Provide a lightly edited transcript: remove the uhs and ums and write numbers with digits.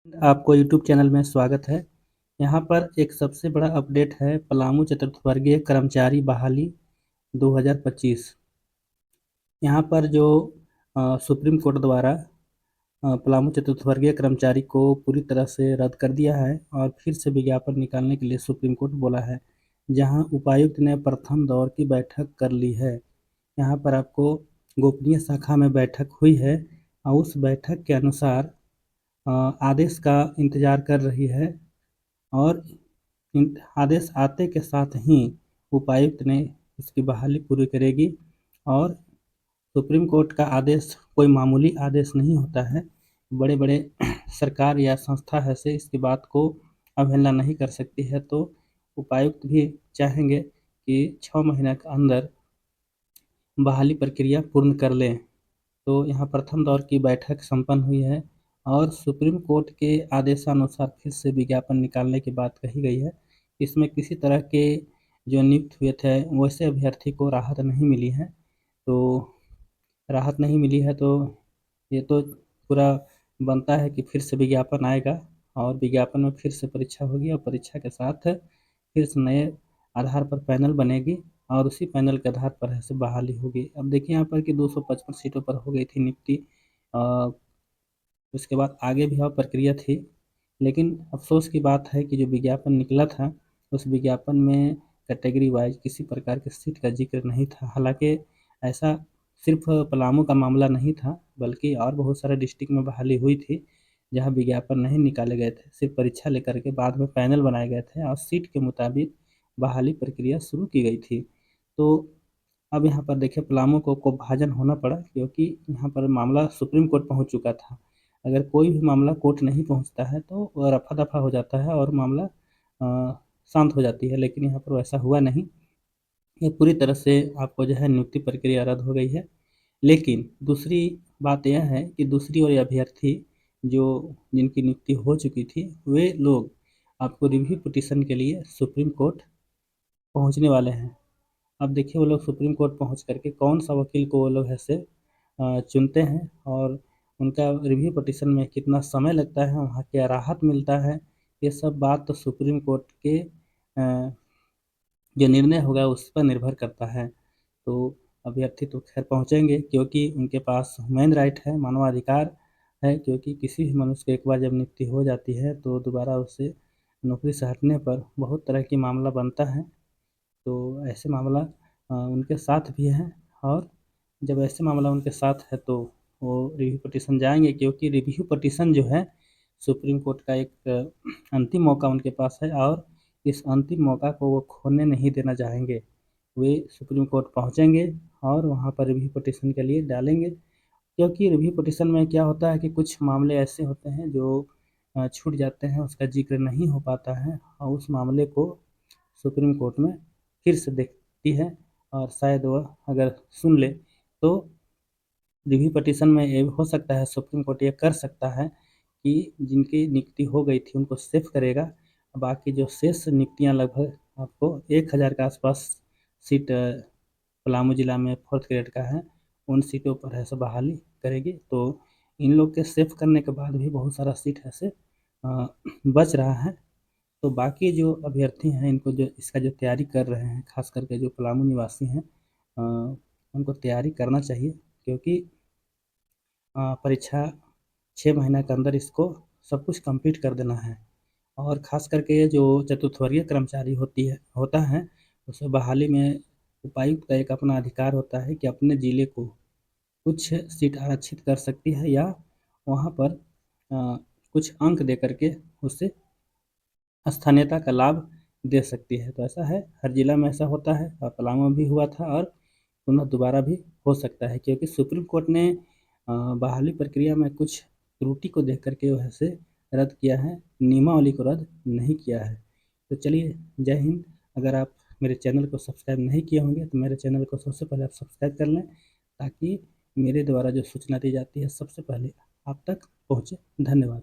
आपको YouTube channel में स्वागत है। यहाँ पर एक सबसे बड़ा अपडेट है पलामू चतुर्थवर्गीय कर्मचारी बहाली 2025। यहाँ पर जो सुप्रीम कोर्ट द्वारा पलामू चतुर्थवर्गीय कर्मचारी को पूरी तरह से रद्द कर दिया है और फिर से विज्ञापन निकालने के लिए सुप्रीम कोर्ट बोला है, जहाँ उपायुक्त ने प्रथम दौर की बैठक कर ली है। यहाँ पर आपको गोपनीय शाखा में बैठक हुई है और उस बैठक के अनुसार आदेश का इंतजार कर रही है और आदेश आते के साथ ही उपायुक्त ने इसकी बहाली पूरी करेगी। और सुप्रीम कोर्ट का आदेश कोई मामूली आदेश नहीं होता है। बड़े बड़े सरकार या संस्था है से इसकी बात को अवहेलना नहीं कर सकती है, तो उपायुक्त भी चाहेंगे कि 6 महीने के अंदर बहाली प्रक्रिया पूर्ण कर लें। तो यहाँ प्रथम दौर की बैठक संपन्न हुई है और सुप्रीम कोर्ट के आदेशानुसार फिर से विज्ञापन निकालने की बात कही गई है। इसमें किसी तरह के जो नियुक्त हुए थे वैसे अभ्यर्थी को राहत नहीं मिली है। तो राहत नहीं मिली है तो ये तो पूरा बनता है कि फिर से विज्ञापन आएगा और विज्ञापन में फिर से परीक्षा होगी और परीक्षा के साथ फिर से नए आधार पर पैनल बनेगी और उसी पैनल के आधार पर ऐसे बहाली होगी। अब देखिए यहाँ पर कि 255 सीटों पर हो गई थी नियुक्ति। उसके बाद आगे भी और प्रक्रिया थी, लेकिन अफसोस की बात है कि जो विज्ञापन निकला था उस विज्ञापन में कैटेगरी वाइज किसी प्रकार की सीट का जिक्र नहीं था। हालांकि ऐसा सिर्फ पलामू का मामला नहीं था, बल्कि और बहुत सारे डिस्ट्रिक्ट में बहाली हुई थी जहां विज्ञापन नहीं निकाले गए थे, सिर्फ परीक्षा लेकर के बाद में पैनल बनाए गए थे और सीट के मुताबिक बहाली प्रक्रिया शुरू की गई थी। तो अब यहाँ पर देखिए पलामू को भाजन होना पड़ा, क्योंकि यहाँ पर मामला सुप्रीम कोर्ट पहुँच चुका था। अगर कोई भी मामला कोर्ट नहीं पहुँचता है तो वह रफा दफा हो जाता है और मामला शांत हो जाती है, लेकिन यहाँ पर वैसा हुआ नहीं। ये पूरी तरह से आपको जो है नियुक्ति प्रक्रिया रद्द हो गई है। लेकिन दूसरी बात यह है कि दूसरी ओर अभ्यर्थी जो जिनकी नियुक्ति हो चुकी थी वे लोग आपको रिव्यू पिटीशन के लिए सुप्रीम कोर्ट पहुंचने वाले हैं। अब देखिए वो लोग सुप्रीम कोर्ट पहुंच करके कौन सा वकील को वो लोग ऐसे चुनते हैं और उनका रिव्यू पिटीशन में कितना समय लगता है, वहाँ क्या राहत मिलता है, ये सब बात तो सुप्रीम कोर्ट के जो निर्णय होगा उस पर निर्भर करता है। तो अभ्यर्थी तो खैर पहुँचेंगे, क्योंकि उनके पास ह्यूमन राइट है, मानवाधिकार है, क्योंकि किसी भी मनुष्य की एक बार जब नियुक्ति हो जाती है तो दोबारा उससे नौकरी से हटने पर बहुत तरह की मामला बनता है। तो ऐसे मामला उनके साथ भी है और जब ऐसे मामला उनके साथ है तो वो रिव्यू पिटीशन जाएंगे, क्योंकि रिव्यू पिटीशन जो है सुप्रीम कोर्ट का एक अंतिम मौका उनके पास है और इस अंतिम मौका को वो खोने नहीं देना चाहेंगे। वे सुप्रीम कोर्ट पहुंचेंगे और वहां पर रिव्यू पिटीशन के लिए डालेंगे, क्योंकि रिव्यू पिटीशन में क्या होता है कि कुछ मामले ऐसे होते हैं जो छूट जाते हैं, उसका जिक्र नहीं हो पाता है और उस मामले को सुप्रीम कोर्ट में फिर से देखती है और शायद वह अगर सुन ले तो रिव्यू पिटीशन में ये हो सकता है सुप्रीम कोर्ट ये कर सकता है कि जिनकी नियुक्ति हो गई थी उनको सेफ करेगा। बाकी जो शेष नियुक्तियां लगभग आपको 1000 के आसपास सीट पलामू जिला में फोर्थ ग्रेड का है, उन सीटों पर ऐसे बहाली करेगी। तो इन लोग के सेफ करने के बाद भी बहुत सारा सीट ऐसे बच रहा है। तो बाकी जो अभ्यर्थी हैं इनको जो इसका जो तैयारी कर रहे हैं, खास करके जो पलामू निवासी हैं, उनको तैयारी करना चाहिए, क्योंकि परीक्षा 6 महीने के अंदर इसको सब कुछ कंप्लीट कर देना है। और ख़ास करके जो चतुर्थवर्गीय कर्मचारी होता है उसे बहाली में उपायुक्त का एक अपना अधिकार होता है कि अपने ज़िले को कुछ सीट आरक्षित कर सकती है या वहाँ पर कुछ अंक दे करके उसे स्थानीयता का लाभ दे सकती है। तो ऐसा है, हर जिला में ऐसा होता है और पलामू में भी हुआ था और पुनः दोबारा भी हो सकता है, क्योंकि सुप्रीम कोर्ट ने बहाली प्रक्रिया में कुछ त्रुटि को देख करके वह से रद्द किया है, नियमावली को रद्द नहीं किया है। तो चलिए, जय हिंद। अगर आप मेरे चैनल को सब्सक्राइब नहीं किए होंगे तो मेरे चैनल को सबसे पहले आप सब्सक्राइब कर लें, ताकि मेरे द्वारा जो सूचना दी जाती है सबसे पहले आप तक पहुँचे। धन्यवाद।